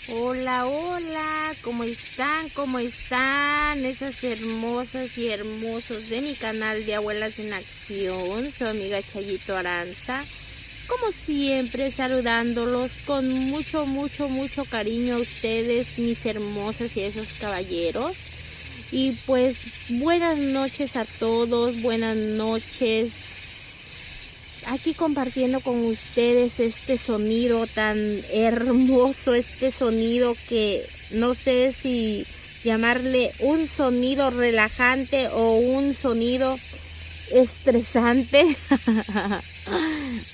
Hola, hola, ¿cómo están? ¿Cómo están? Esas hermosas y hermosos de mi canal de Abuelas en Acción, su amiga Chayito Aranza. Como siempre, saludándolos con mucho cariño a ustedes, mis hermosas y esos caballeros. Y pues, buenas noches a todos, buenas noches. Aquí compartiendo con ustedes este sonido tan hermoso, este sonido que no sé si llamarle un sonido relajante o un sonido estresante.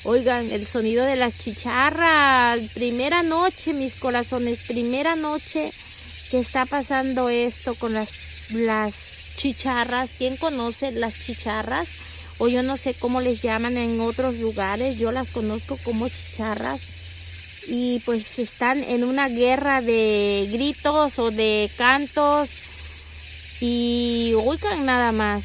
Oigan, el sonido de las chicharras. Primera noche, mis corazones, primera noche que está pasando esto con las chicharras. ¿Quién conoce las chicharras? O yo no sé cómo les llaman en otros lugares, yo las conozco como chicharras. Y pues están en una guerra de gritos o de cantos. Y oigan nada más.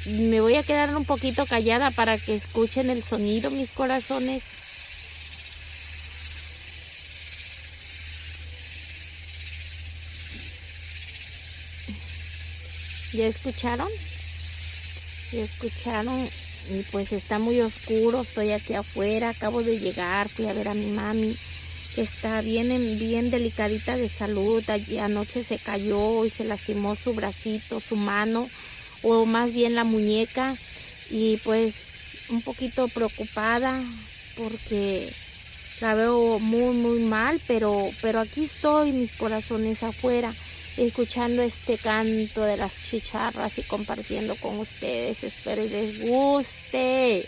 Me voy a quedar un poquito callada para que escuchen el sonido, mis corazones. ¿Ya escucharon? ¿Ya escucharon? Y pues está muy oscuro, estoy aquí afuera, acabo de llegar, fui a ver a mi mami, que está bien delicadita de salud. Allí anoche se cayó y se lastimó su bracito, su mano, o más bien la muñeca, y pues un poquito preocupada porque la veo muy mal, pero aquí estoy, mis corazones, afuera, escuchando este canto de las chicharras y compartiendo con ustedes. Espero y les guste.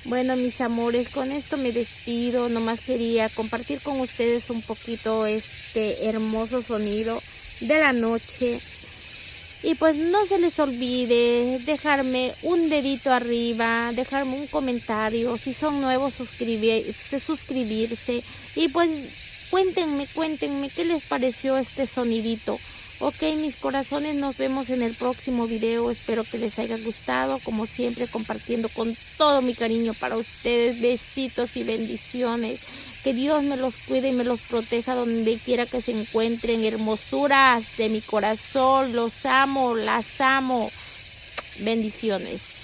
Bueno, mis amores, con esto me despido. Nomás quería compartir con ustedes un poquito este hermoso sonido de la noche. Y pues no se les olvide dejarme un dedito arriba, dejarme un comentario, si son nuevos suscribirse, y pues cuéntenme qué les pareció este sonidito. Ok, mis corazones, nos vemos en el próximo video, espero que les haya gustado, como siempre compartiendo con todo mi cariño para ustedes. Besitos y bendiciones, que Dios me los cuide y me los proteja donde quiera que se encuentren. Hermosuras de mi corazón, los amo, las amo. Bendiciones.